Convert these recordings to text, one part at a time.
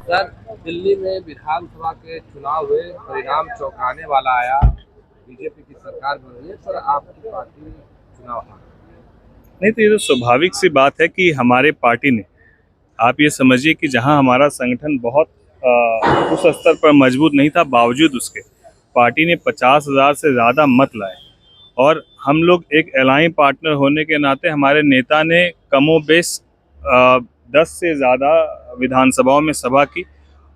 Sir, Delhi में विधानसभा के चुनाव हुए, परिणाम चौंकाने वाला आया। बीजेपी की सरकार बन रही है, पर आपकी पार्टी चुनाव हार गई। नहीं तो ये तो स्वाभाविक सी बात है कि हमारे पार्टी ने, आप ये समझिए कि जहां हमारा संगठन बहुत उस स्तर पर मजबूत नहीं था, बावजूद उसके पार्टी ने 50,000 से ज़्यादा मत लाए। और हम लोग एक एलाइन पार्टनर होने के नाते हमारे नेता ने कमोबेश 10 से ज़्यादा विधानसभाओं में सभा की,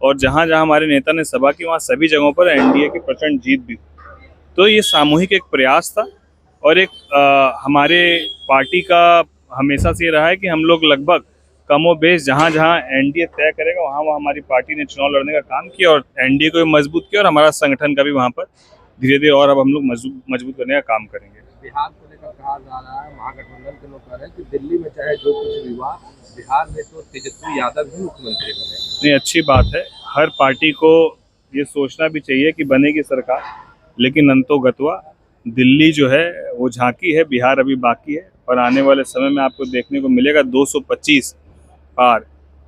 और जहां जहां हमारे नेता ने सभा की वहां सभी जगहों पर एनडीए की प्रचंड जीत भी हुई। तो ये सामूहिक एक प्रयास था, और एक हमारे पार्टी का हमेशा से ये रहा है कि हम लोग लगभग कमोबेश जहां जहां एनडीए तय करेगा वहां वहां हमारी पार्टी ने चुनाव लड़ने का काम किया, और एनडीए को भी मजबूत किया, और हमारा संगठन का भी वहां पर धीरे धीरे और अब हम लोग मजबूत करने का काम करेंगे। बिहार को लेकर कहा जा रहा है, महागठबंधन के लोग कह रहे हैं कि दिल्ली में चाहे जो कुछ भी हुआ, बिहार में तो तेजस्वी यादव ही मुख्यमंत्री बने। नहीं, अच्छी बात है। हर पार्टी को ये सोचना भी चाहिए कि बनेगी सरकार, लेकिन अंतोगत्वा दिल्ली जो है वो झांकी है, बिहार अभी बाकी है। और आने वाले समय में आपको देखने को मिलेगा 225 पार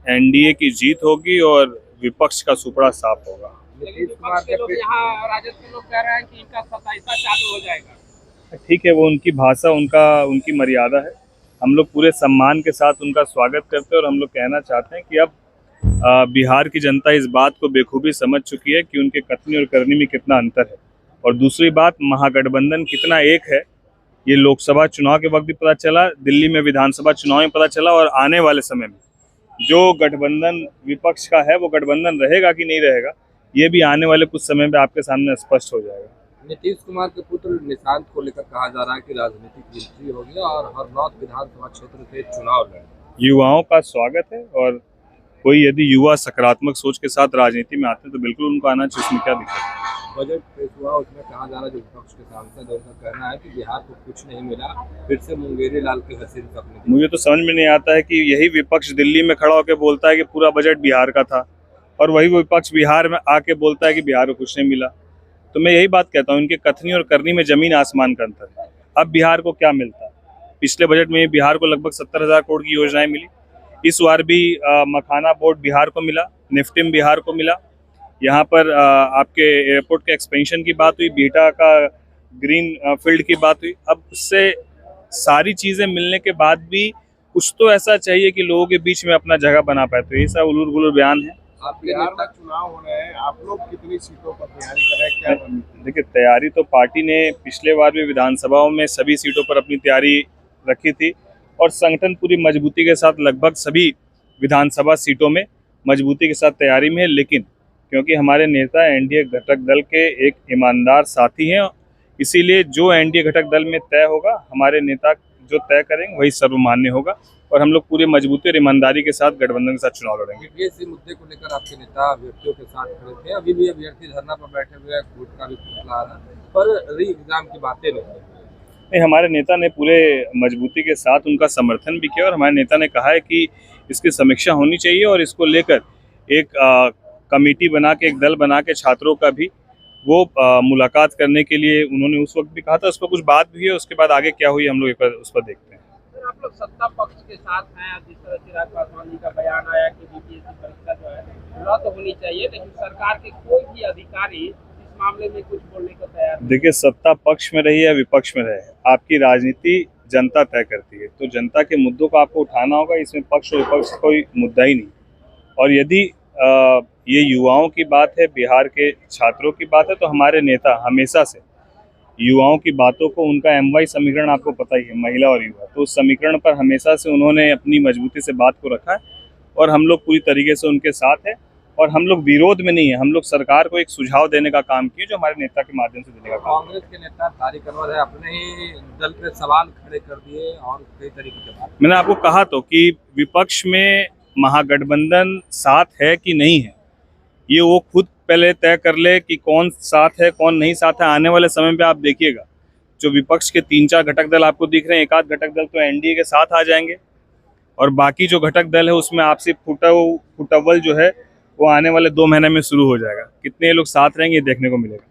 एनडीए की जीत होगी और विपक्ष का सुपड़ा साफ होगा। नीतीश कुमार के लोग यहाँ, राजद के लोग कह रहे हैं कि इनका 27वां चालू हो जाएगा। ठीक है, वो उनकी भाषा, उनकी मर्यादा है। हम लोग पूरे सम्मान के साथ उनका स्वागत करते हैं, और हम लोग कहना चाहते हैं कि अब बिहार की जनता इस बात को बेखूबी समझ चुकी है कि उनके कथनी और करनी में कितना अंतर है। और दूसरी बात, महागठबंधन कितना एक है ये लोकसभा चुनाव के वक्त भी पता चला, दिल्ली में विधानसभा चुनाव में पता चला, और आने वाले समय में जो गठबंधन विपक्ष का है वो गठबंधन रहेगा कि नहीं रहेगा, ये भी आने वाले कुछ समय में आपके सामने स्पष्ट हो जाएगा। नीतीश कुमार के पुत्र निशांत को लेकर कहा जा रहा है कि राजनीतिक एंट्री होगी और हरनौत विधानसभा क्षेत्र के चुनाव लड़ेंगे। युवाओं का स्वागत है, और कोई यदि युवा सकारात्मक सोच के साथ राजनीति में आते हैं तो बिल्कुल उनको आना चाहिए, उसमें क्या दिक्कत है। बजट पेश हुआ, उसमें कहा जा रहा है, जो विपक्ष के सांसद है उनका कहना है कि बिहार को कुछ नहीं मिला, फिर से मुंगेरी लाल की हसीन सपने। मुझे तो समझ में नहीं आता है कि यही विपक्ष दिल्ली में खड़ा होकर बोलता है कि पूरा बजट बिहार का था, और वही विपक्ष बिहार में आके बोलता है कि बिहार को कुछ नहीं मिला। तो मैं यही बात कहता हूँ, इनके कथनी और करनी में जमीन आसमान का अंतर है। अब बिहार को क्या मिलता है? पिछले बजट में बिहार को लगभग 70,000 करोड़ की योजनाएं मिली। इस बार भी मखाना बोर्ड बिहार को मिला, निफ्टिम बिहार को मिला। यहाँ पर आपके एयरपोर्ट के एक्सपेंशन की बात हुई, बिहटा का ग्रीन फील्ड की बात हुई। अब उससे सारी चीज़ें मिलने के बाद भी कुछ तो ऐसा चाहिए कि लोगों के बीच में अपना जगह बना पाए। तो ये सब उलूर गुलूर बयान है। आप बिहार में चुनाव हो रहे हैं, आप लोग कितनी सीटों पर तैयारी कर रहे हैं, क्या रणनीति? देखिए, तैयारी तो पार्टी ने पिछले बार भी विधानसभाओं में सभी सीटों पर अपनी तैयारी रखी थी, और संगठन पूरी मजबूती के साथ लगभग सभी विधानसभा सीटों में मजबूती के साथ तैयारी में है। लेकिन क्योंकि हमारे नेता एनडीए घटक दल के एक ईमानदार साथी हैं, इसीलिए जो एनडीए घटक दल में तय होगा, हमारे नेता जो तय करेंगे वही सर्वमान्य होगा, और हम लोग पूरी मजबूती और ईमानदारी के साथ गठबंधन के साथ चुनाव लड़ेंगे। इसी मुद्दे को लेकर आपके नेता अभ्यर्थियों के साथ खड़े थे, अभी भी अभ्यर्थी धरना पर बैठे हुए हैं, कोर्ट का भी फैसला आ रहा है, पर री एग्जाम की बातें नहीं। हमारे नेता ने पूरे मजबूती के साथ उनका समर्थन भी किया, और हमारे नेता ने कहा है कि इसकी समीक्षा होनी चाहिए, और इसको लेकर एक कमेटी बना के, एक दल बना के छात्रों का भी वो मुलाकात करने के लिए उन्होंने उस वक्त भी कहा था। उस पर कुछ बात भी है, उसके बाद आगे क्या हुई हम लोग उस पर देखते हैं। आप लोग सत्ता पक्ष के साथ हैं, जिस तरह चिराग पासवान जी का बयान आया कि बीपीएससी परीक्षा जो है रद्द होनी चाहिए, लेकिन सरकार के कोई भी अधिकारी इस मामले में कुछ बोलने को तैयार नहीं। देखिए, सत्ता पक्ष में रही या विपक्ष में रहे, आपकी राजनीति जनता तय करती है, तो जनता के मुद्दों को आपको उठाना होगा। इसमें पक्ष और विपक्ष का कोई मुद्दा ही नहीं। और यदि ये युवाओं की बात है, बिहार के छात्रों की बात है, तो हमारे नेता हमेशा से युवाओं की बातों को, उनका MY समीकरण आपको पता ही है, महिला और युवा, तो उस समीकरण पर हमेशा से उन्होंने अपनी मजबूती से बात को रखा है, और हम लोग पूरी तरीके से उनके साथ हैं। और हम लोग विरोध में नहीं है, हम लोग सरकार को एक सुझाव देने का काम किए, जो हमारे नेता के माध्यम से देने का काम। कांग्रेस के नेता तारिक अनवर है, अपने ही दल पे सवाल खड़े कर दिए और कई तरीके के बात। मैंने आपको कहा तो कि विपक्ष में महागठबंधन साथ है कि नहीं है, ये वो खुद पहले तय कर ले कि कौन साथ है कौन नहीं साथ है। आने वाले समय पे आप देखिएगा, जो विपक्ष के 3-4 घटक दल आपको दिख रहे हैं, एक आध घटक दल तो एनडीए के साथ आ जाएंगे, और बाकी जो घटक दल है उसमें आपसी फुटअव्वल जो है वो आने वाले 2 महीने में शुरू हो जाएगा। कितने लोग साथ रहेंगे ये देखने को मिलेगा।